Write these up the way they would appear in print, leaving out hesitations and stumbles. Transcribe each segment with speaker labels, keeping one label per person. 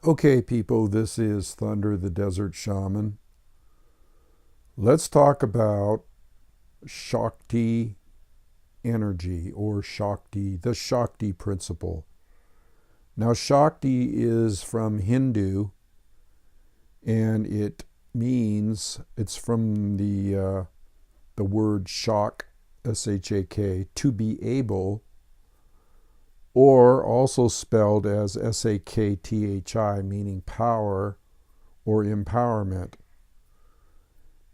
Speaker 1: Okay, people, this is Thunder the Desert Shaman. Let's talk about Shakti energy or Shakti, the Shakti principle. Now, Shakti is from Hindu and it's from the word shak, S-H-A-K, to be able, or also spelled as S-A-K-T-H-I, meaning power or empowerment.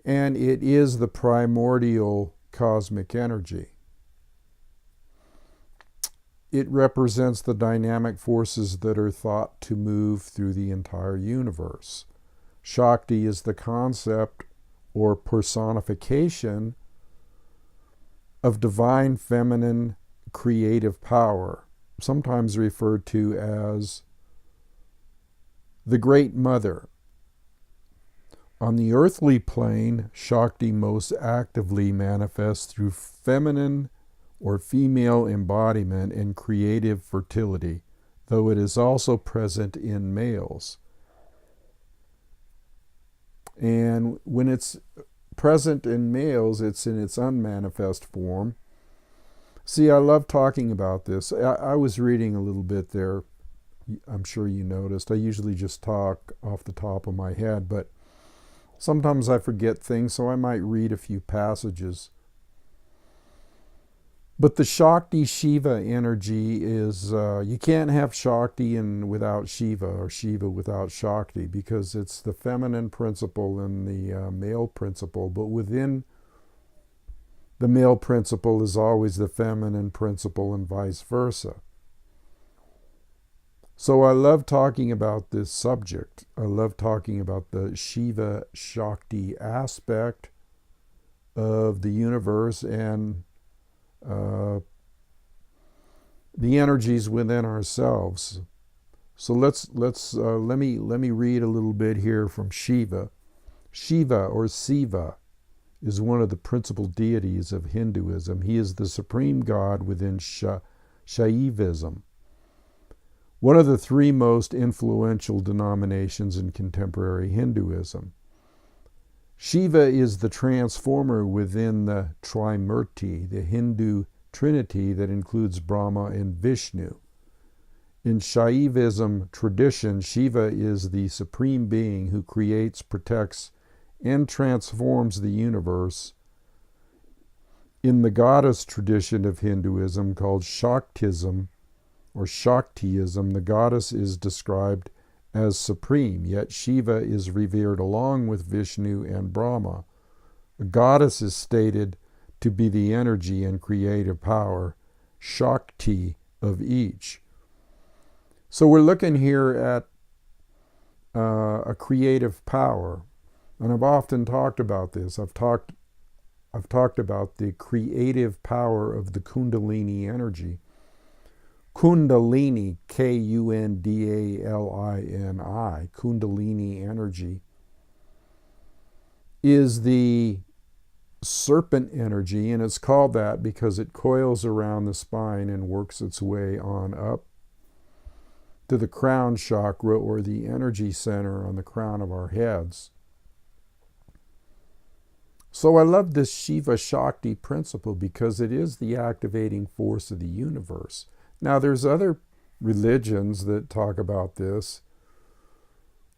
Speaker 1: And it is the primordial cosmic energy. It represents the dynamic forces that are thought to move through the entire universe. Shakti is the concept or personification of divine feminine creative power, sometimes referred to as the Great Mother. On the earthly plane, Shakti most actively manifests through feminine or female embodiment and creative fertility, though it is also present in males. And when it's present in males, it's in its unmanifest form. See, I love talking about this. I was reading a little bit there. I'm sure you noticed. I usually just talk off the top of my head, but sometimes I forget things, so I might read a few passages. But the Shakti Shiva energy is, you can't have Shakti without Shiva, or Shiva without Shakti, because it's the feminine principle and the male principle. But within the male principle is always the feminine principle, and vice versa. So I love talking about this subject. I love talking about the Shiva Shakti aspect of the universe and the energies within ourselves. So let me read a little bit here from Shiva. Shiva, or Siva, is one of the principal deities of Hinduism. He is the supreme god within Shaivism, one of the three most influential denominations in contemporary Hinduism. Shiva is the transformer within the Trimurti, the Hindu trinity that includes Brahma and Vishnu. In Shaivism tradition, Shiva is the supreme being who creates, protects, and transforms the universe. In the goddess tradition of Hinduism, called Shaktism or Shaktiism, the goddess is described as supreme, yet Shiva is revered along with Vishnu and Brahma. The goddess is stated to be the energy and creative power, Shakti, of each. So we're looking here at a creative power, and I've often talked about this. I've talked about the creative power of the Kundalini energy. Kundalini, Kundalini, Kundalini energy, is the serpent energy, and it's called that because it coils around the spine and works its way on up to the crown chakra, or the energy center on the crown of our heads. So I love this Shiva Shakti principle because it is the activating force of the universe. Now, there's other religions that talk about this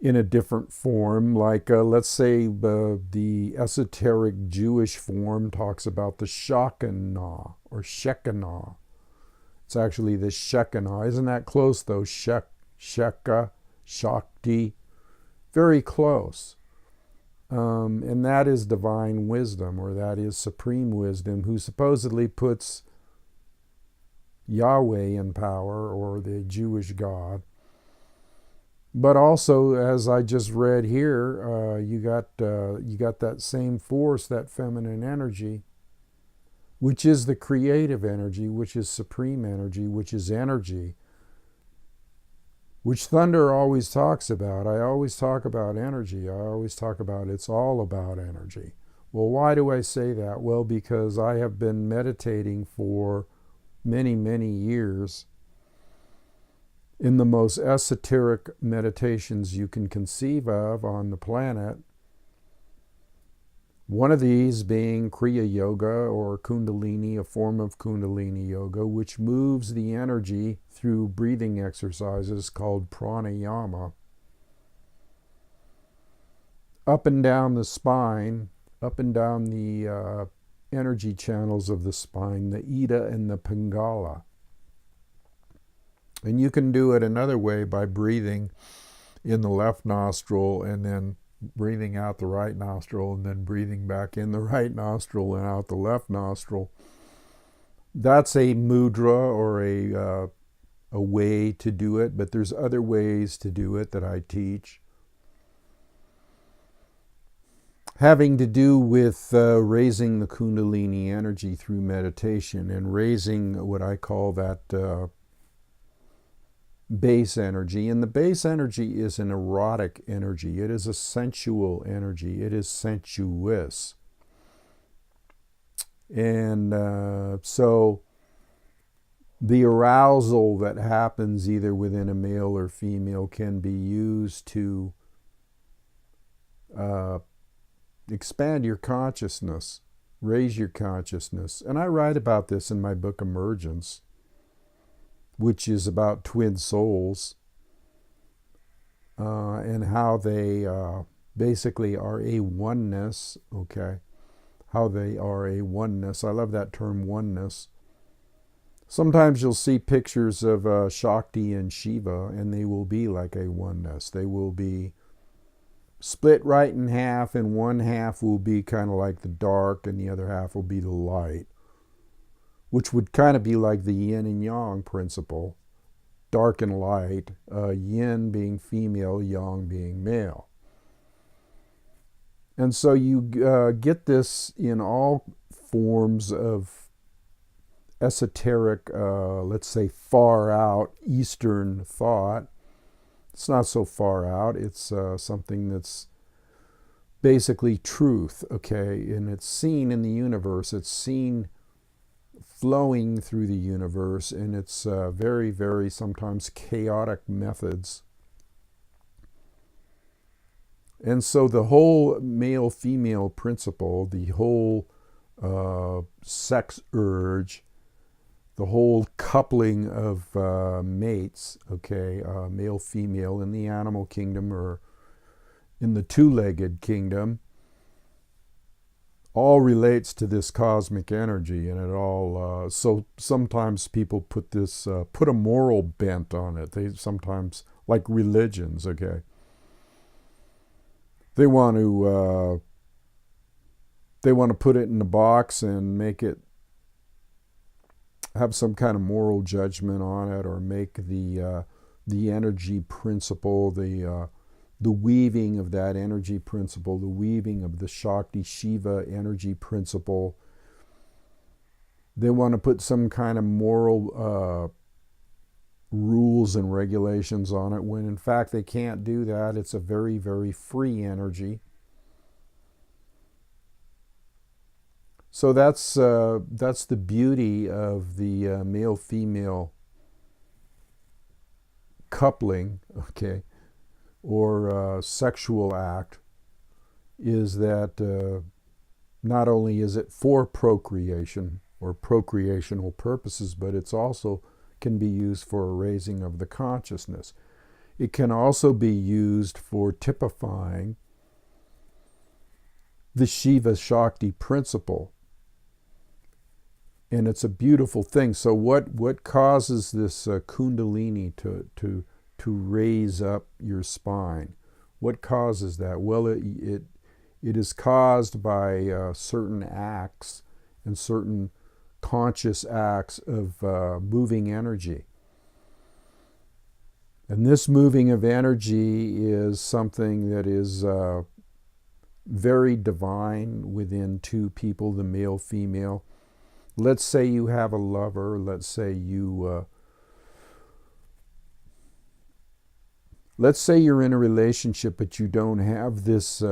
Speaker 1: in a different form, like let's say the esoteric Jewish form talks about the Shekinah or Shekinah. It's actually the Shekinah. Isn't that close though? Sheka, Shakti, very close. And that is divine wisdom, or that is supreme wisdom, who supposedly puts Yahweh in power, or the Jewish God. But also, as I just read here, you got that same force, that feminine energy, which is the creative energy, which is supreme energy, which is energy, which Thunder always talks about. I always talk about energy. I always talk about it's all about energy. Well, why do I say that? Well, because I have been meditating for many, many years in the most esoteric meditations you can conceive of on the planet. One of these being Kriya Yoga or Kundalini, a form of Kundalini Yoga, which moves the energy through breathing exercises called pranayama up and down the spine, up and down the energy channels of the spine, the Ida and the Pingala. And you can do it another way by breathing in the left nostril and then breathing out the right nostril and then breathing back in the right nostril and out the left nostril. That's a mudra or a way to do it, but there's other ways to do it that I teach, having to do with raising the Kundalini energy through meditation and raising what I call that base energy. And the base energy is an erotic energy. It is a sensual energy. It is sensuous. And so the arousal that happens either within a male or female can be used to expand your consciousness, raise your consciousness. And I write about this in my book, Emergence, which is about twin souls and how they basically are a oneness, okay? How they are a oneness. I love that term, oneness. Sometimes you'll see pictures of Shakti and Shiva, and they will be like a oneness. They will be split right in half, and one half will be kind of like the dark, and the other half will be the light, which would kind of be like the yin and yang principle, dark and light, yin being female, yang being male. And so you get this in all forms of esoteric, let's say far out Eastern thought. It's not so far out. It's something that's basically truth, okay? And it's seen in the universe. It's seen flowing through the universe, and it's very, very sometimes chaotic methods. And so the whole male-female principle, the whole sex urge, the whole coupling of mates, okay, male-female in the animal kingdom or in the two-legged kingdom, all relates to this cosmic energy, and it all, so sometimes people put this, put a moral bent on it. They sometimes, like religions, okay, they want to put it in a box and make it, have some kind of moral judgment on it, or make the energy principle, the weaving of that energy principle, the weaving of the Shakti Shiva energy principle. They want to put some kind of moral rules and regulations on it, when in fact they can't do that. It's a very, very free energy. So that's the beauty of the male-female coupling, okay, or sexual act, is that not only is it for procreation or procreational purposes, but it's also can be used for a raising of the consciousness. It can also be used for typifying the Shiva Shakti principle. And it's a beautiful thing. So what causes this Kundalini to raise up your spine? What causes that? Well, it is caused by certain acts and certain conscious acts of moving energy. And this moving of energy is something that is very divine within two people, the male, female. Let's say you have a lover. Let's say you're in a relationship, but you don't have this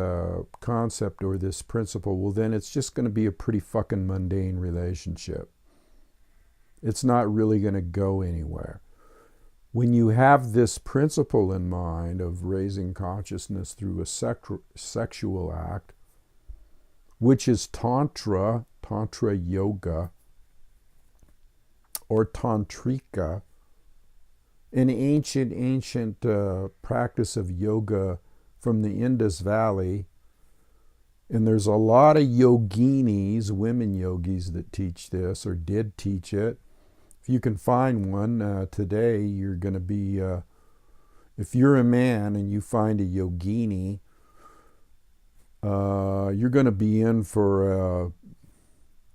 Speaker 1: concept or this principle. Well, then it's just going to be a pretty fucking mundane relationship. It's not really going to go anywhere. when you have this principle in mind of raising consciousness through a sexual act, which is Tantra Yoga, or Tantrika, an ancient practice of yoga from the Indus Valley. And there's a lot of yoginis, women yogis, that teach this or did teach it. If you can find one today, you're going to be, if you're a man and you find a yogini, you're going to be in for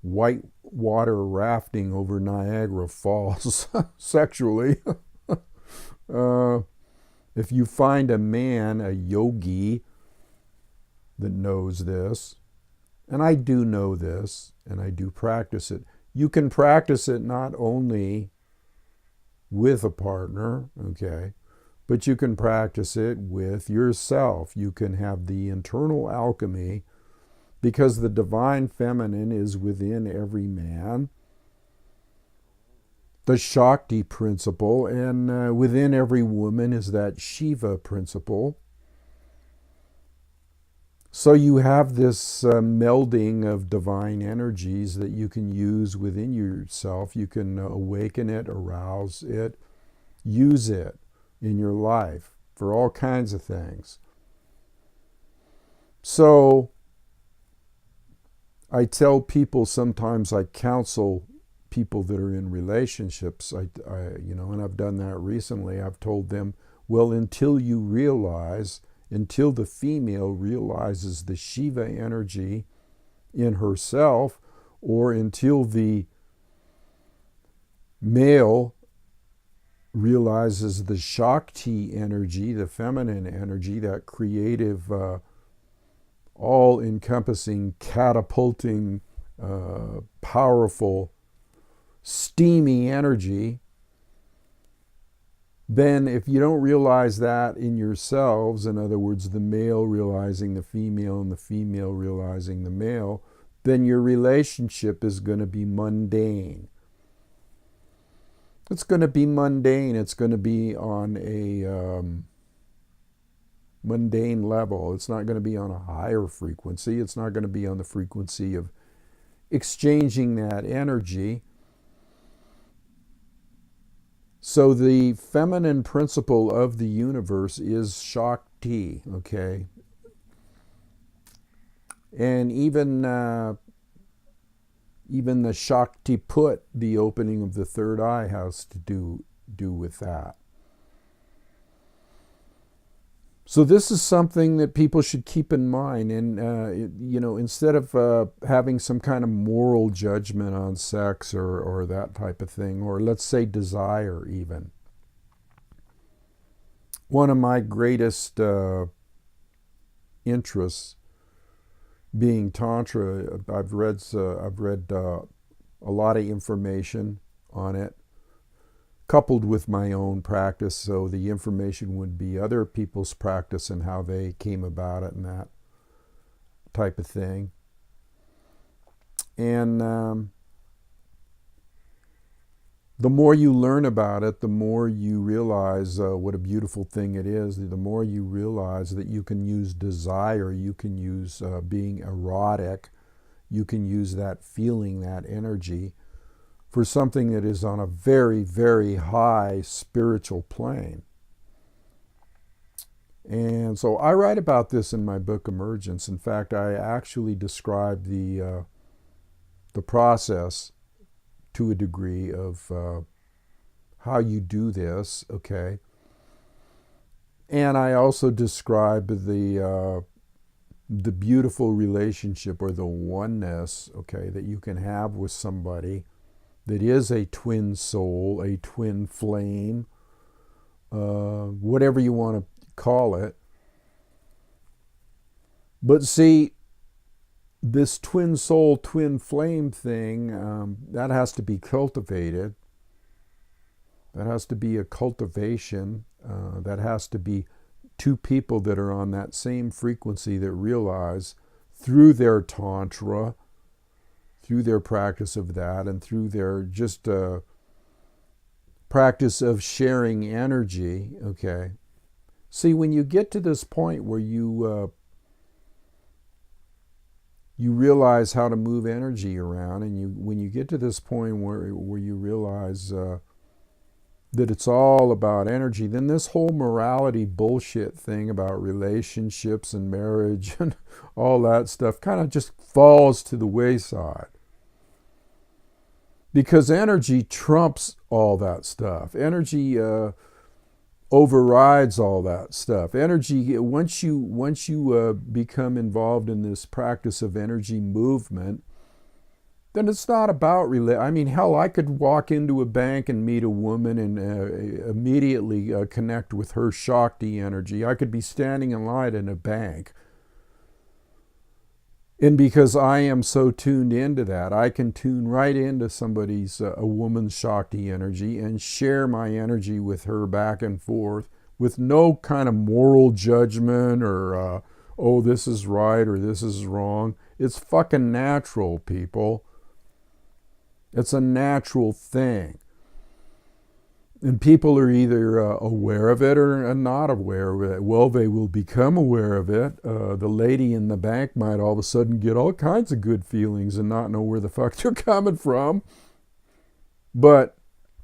Speaker 1: white water rafting over Niagara Falls sexually. If you find a man, a yogi, that knows this, and I do know this, and I do practice it. You can practice it not only with a partner, okay, but you can practice it with yourself. You can have the internal alchemy, because the divine feminine is within every man, the Shakti principle, and within every woman is that Shiva principle. So you have this melding of divine energies that you can use within yourself. You can awaken it, arouse it, use it in your life for all kinds of things. So I tell people, sometimes I counsel people that are in relationships, and I've done that recently. I've told them, well, until the female realizes the Shiva energy in herself, or until the male realizes the Shakti energy, the feminine energy, that creative, all-encompassing, catapulting, powerful, steamy energy, then if you don't realize that in yourselves, in other words, the male realizing the female and the female realizing the male, then your relationship is going to be mundane. It's going to be mundane. It's going to be on a mundane level. It's not going to be on a higher frequency. It's not going to be on the frequency of exchanging that energy. So the feminine principle of the universe is Shakti, okay? And even the Shakti put, the opening of the third eye, has to do with that. So this is something that people should keep in mind, and instead of having some kind of moral judgment on sex or that type of thing, or let's say desire even. One of my greatest interests being Tantra, I've read a lot of information on it, coupled with my own practice, so the information would be other people's practice and how they came about it and that type of thing. And the more you learn about it, the more you realize what a beautiful thing it is. The more you realize that you can use desire, you can use being erotic, you can use that feeling, that energy, for something that is on a very, very high spiritual plane. And so I write about this in my book, Emergence. In fact, I actually describe the process to a degree of how you do this, okay? And I also describe the beautiful relationship, or the oneness, okay, that you can have with somebody that is a twin soul, a twin flame, whatever you want to call it. But see, this twin soul, twin flame thing, that has to be cultivated. That has to be a cultivation. That has to be two people that are on that same frequency, that realize through their Tantra, through their practice of that, and through their just practice of sharing energy, okay. See, when you get to this point where you realize how to move energy around, and when you get to this point where you realize that it's all about energy, then this whole morality bullshit thing about relationships and marriage and all that stuff kind of just falls to the wayside. Because energy trumps all that stuff. Energy overrides all that stuff. Energy, once you become involved in this practice of energy movement, then it's not about I mean, hell, I could walk into a bank and meet a woman and immediately connect with her Shakti energy. I could be standing in line in a bank. And because I am so tuned into that, I can tune right into a woman's Shakti energy and share my energy with her back and forth with no kind of moral judgment or, oh, this is right or this is wrong. It's fucking natural, people. It's a natural thing. And people are either aware of it or not aware of it. Well, they will become aware of it. The lady in the bank might all of a sudden get all kinds of good feelings and not know where the fuck they're coming from. But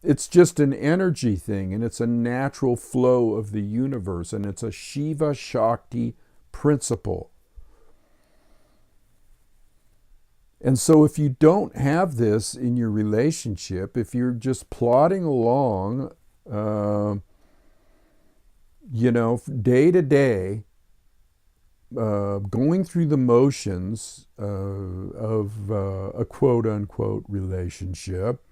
Speaker 1: it's just an energy thing, and it's a natural flow of the universe, and it's a Shiva Shakti principle. And so if you don't have this in your relationship, if you're just plodding along, day to day, going through the motions of a quote-unquote relationship,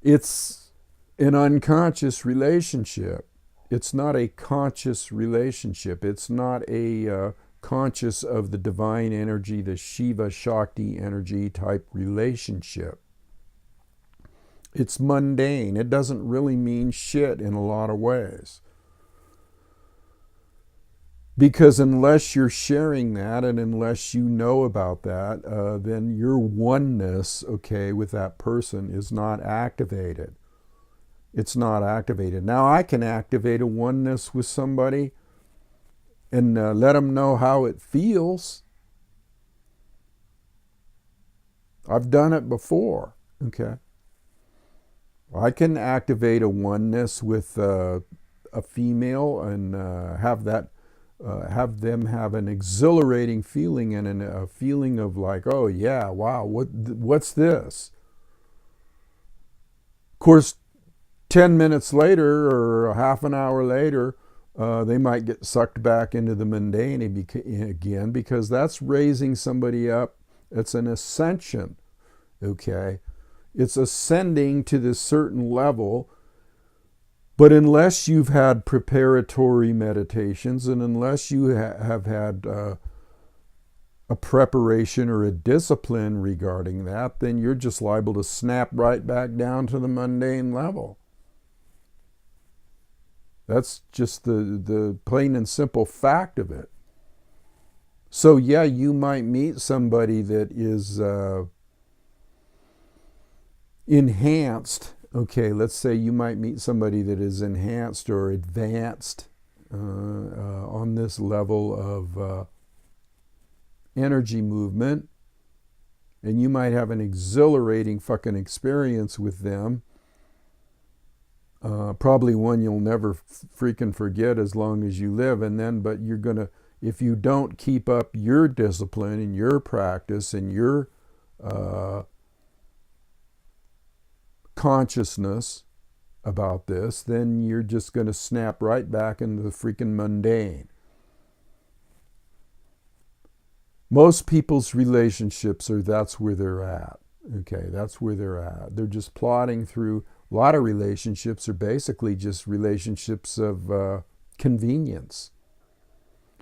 Speaker 1: it's an unconscious relationship. It's not a conscious relationship. It's not a conscious of the divine energy, the Shiva Shakti energy type relationship. It's mundane. It doesn't really mean shit in a lot of ways. Because unless you're sharing that and unless you know about that, then your oneness, okay, with that person is not activated. It's not activated. Now, I can activate a oneness with somebody and let them know how it feels. I've done it before, okay? I can activate a oneness with a female and have them have an exhilarating feeling and a feeling of like, oh yeah, wow, what's this? Of course, 10 minutes later or half an hour later, they might get sucked back into the mundane again, because that's raising somebody up. It's an ascension, okay? It's ascending to this certain level. But unless you've had preparatory meditations and unless you have had a preparation or a discipline regarding that, then you're just liable to snap right back down to the mundane level. That's just the plain and simple fact of it. So yeah, you might meet somebody that is enhanced. Okay, let's say you might meet somebody that is enhanced or advanced on this level of energy movement, and you might have an exhilarating fucking experience with them. Probably one you'll never freaking forget as long as you live. But you're gonna, if you don't keep up your discipline and your practice and your consciousness about this, then you're just going to snap right back into the freaking mundane. Most people's relationships that's where they're at. Okay, that's where they're at. They're just plodding through. A lot of relationships are basically just relationships of convenience.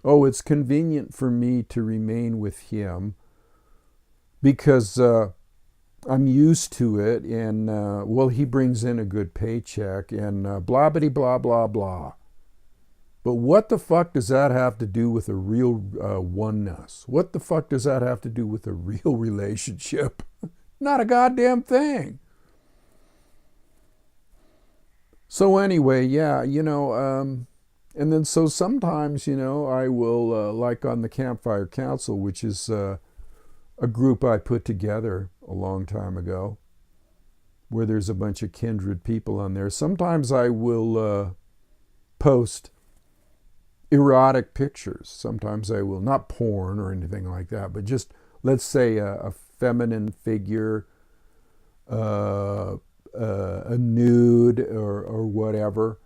Speaker 1: Oh, it's convenient for me to remain with him because I'm used to it, and well, he brings in a good paycheck, and blah, bitty, blah, blah, blah. But what the fuck does that have to do with a real oneness? What the fuck does that have to do with a real relationship? Not a goddamn thing. So anyway, yeah, and then so sometimes, I will, like on the Campfire Council, which is a group I put together a long time ago, where there's a bunch of kindred people on there. Sometimes I will post erotic pictures. Sometimes I will, not porn or anything like that, but just, let's say, a feminine figure, a nude or whatever.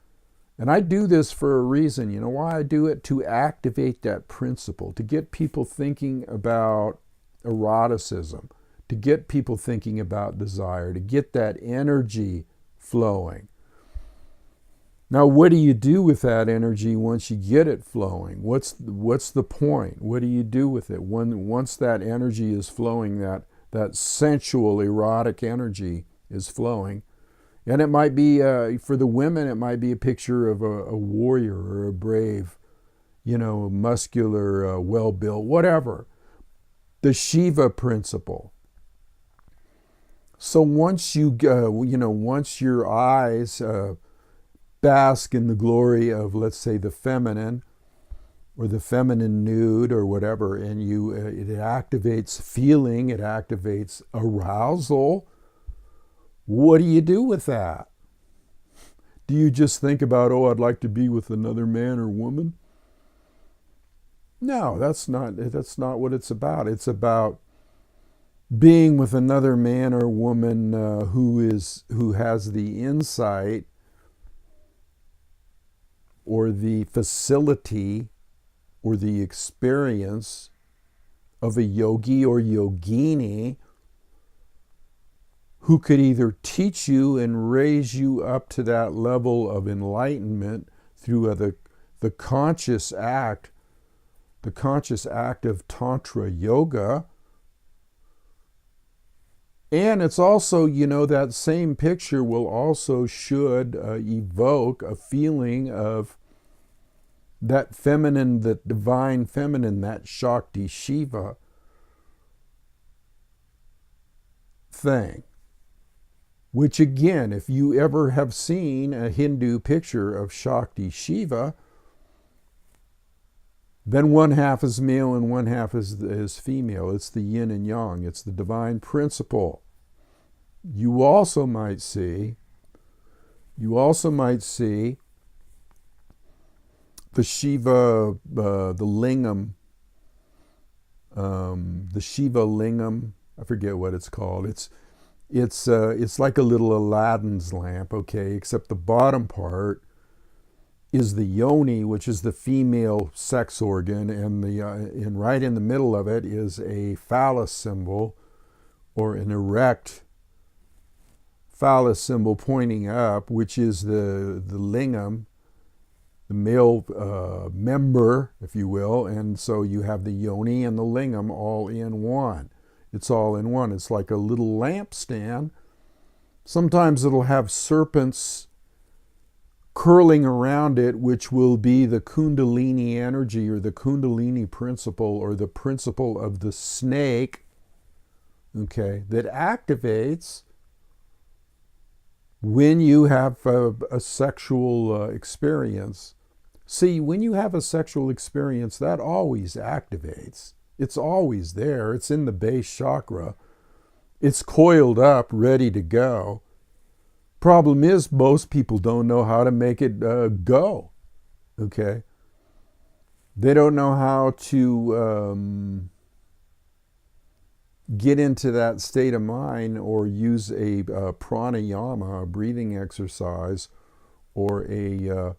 Speaker 1: And I do this for a reason. You know why I do it? To activate that principle, to get people thinking about eroticism, to get people thinking about desire, to get that energy flowing. Now, what do you do with that energy once you get it flowing? What's the point? What do you do with it? Once that energy is flowing, that sensual, erotic energy is flowing, and it might be, for the women, it might be a picture of a warrior or a brave, muscular, well-built, whatever. The Shiva principle. So once once your eyes bask in the glory of, let's say, the feminine or the feminine nude or whatever, and it activates feeling, it activates arousal, what do you do with that? Do you just think about, oh, I'd like to be with another man or woman? No, that's not what it's about. It's about being with another man or woman who has the insight or the facility or the experience of a yogi or yogini who could either teach you and raise you up to that level of enlightenment through the conscious act of Tantra Yoga. And it's also, that same picture should evoke a feeling of that feminine, that divine feminine, that Shakti Shiva thing. Which again, if you ever have seen a Hindu picture of Shakti Shiva, then one half is male and one half is female. It's the yin and yang. It's the divine principle. You also might see the Shiva, the lingam, the Shiva lingam. I forget what it's called. It's like a little Aladdin's lamp, okay, except the bottom part is the yoni, which is the female sex organ, and right in the middle of it is a phallus symbol, or an erect phallus symbol pointing up, which is the lingam, the male member, if you will. And so you have the yoni and the lingam all in one. It's all in one. It's like a little lampstand. Sometimes it'll have serpents curling around it, which will be the Kundalini energy or the Kundalini principle or the principle of the snake, okay, that activates when you have a sexual experience. See, when you have a sexual experience, that always activates. It's always there. It's in the base chakra. It's coiled up, ready to go. Problem is, most people don't know how to make it go. Okay? They don't know how to get into that state of mind or use a pranayama, a breathing exercise, or a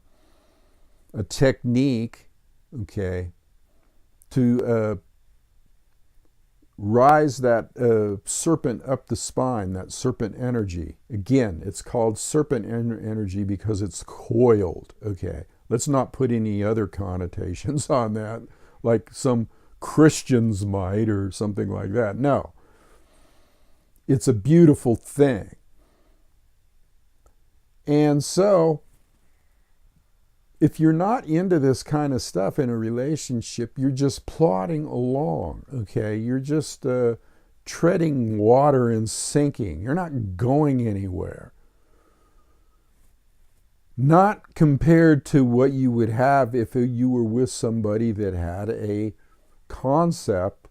Speaker 1: technique, okay, to rise that serpent up the spine, that serpent energy. Again, it's called serpent energy because it's coiled, okay? Let's not put any other connotations on that, like some Christians might or something like that. No. It's a beautiful thing. And so, if you're not into this kind of stuff in a relationship, you're just plodding along, okay? You're just treading water and sinking. You're not going anywhere. Not compared to what you would have if you were with somebody that had a concept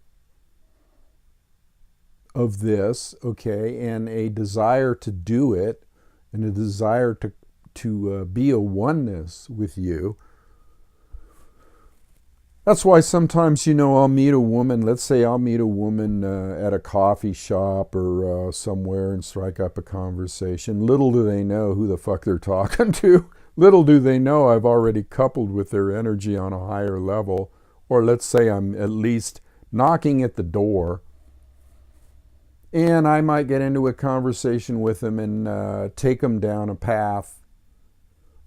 Speaker 1: of this, okay, and a desire to do it, and a desire to be a oneness with you. That's why sometimes, I'll meet a woman, let's say I'll meet a woman at a coffee shop or somewhere and strike up a conversation. Little do they know who the fuck they're talking to. Little do they know I've already coupled with their energy on a higher level. Or let's say I'm at least knocking at the door. And I might get into a conversation with them and take them down a path,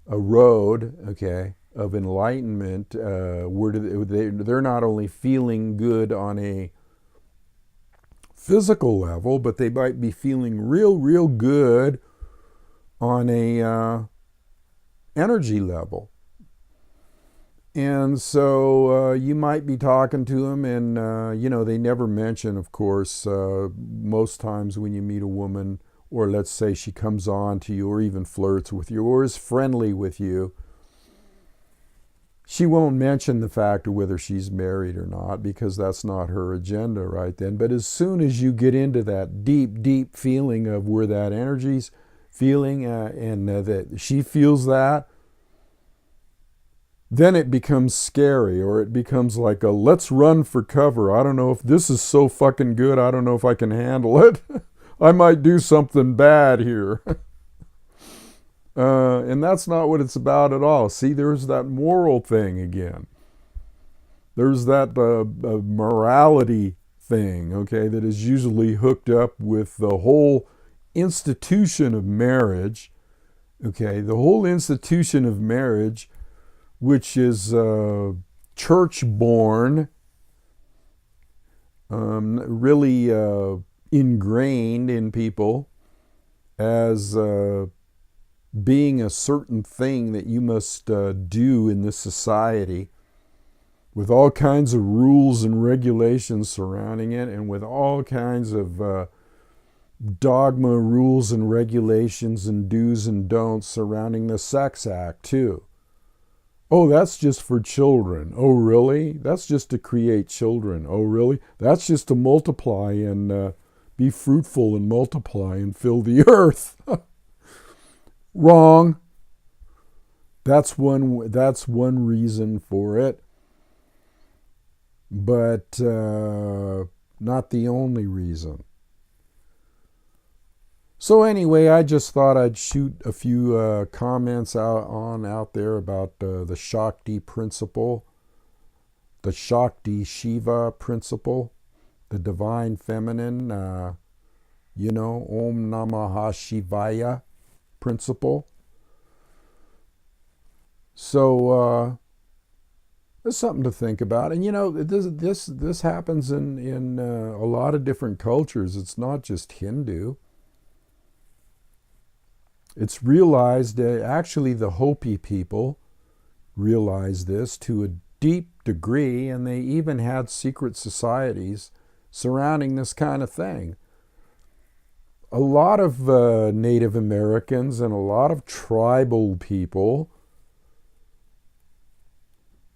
Speaker 1: a road, okay, of enlightenment, where they're not only feeling good on a physical level, but they might be feeling real good on a energy level. And so you might be talking to them, and they never mention, of course, most times when you meet a woman, or let's say she comes on to you or even flirts with you or is friendly with you, she won't mention the fact of whether she's married or not, because that's not her agenda right then. But as soon as you get into that deep feeling of where that energy's feeling and that she feels that, then it becomes scary, or it becomes like a let's run for cover. I don't know if this is so fucking good. I don't know if I can handle it. I might do something bad here. And that's not what it's about at all. See, there's that moral thing again. There's that morality thing, okay, that is usually hooked up with the whole institution of marriage, okay, the whole institution of marriage, which is church-born, really ingrained in people as being a certain thing that you must do in this society, with all kinds of rules and regulations surrounding it, and with all kinds of dogma, rules and regulations and do's and don'ts surrounding the sex act too. Oh, that's just for children. Oh, really? That's just to create children. Oh, really? That's just to multiply and be fruitful and multiply and fill the earth. Wrong. That's one reason for it, but not the only reason. So anyway, I just thought I'd shoot a few comments out there about the Shakti principle, the Shakti Shiva principle, the divine feminine, Om Namaha Shivaya principle. So there's something to think about. And this happens in a lot of different cultures. It's not just Hindu. It's realized, actually the Hopi people realized this to a deep degree, and they even had secret societies surrounding this kind of thing. A lot of Native Americans and a lot of tribal people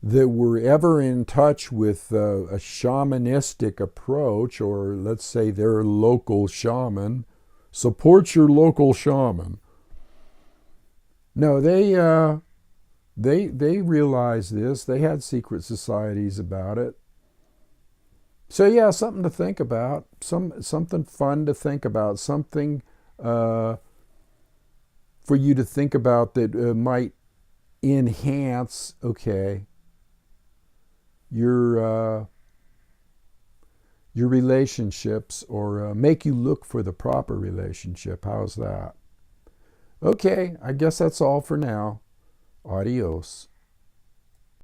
Speaker 1: that were ever in touch with a shamanistic approach, or let's say their local shaman, support your local shaman. No, they realized this. They had secret societies about it. So yeah, something to think about. Something fun to think about. Something for you to think about that might enhance, okay, your relationships, or make you look for the proper relationship. How's that? Okay, I guess that's all for now. Adios.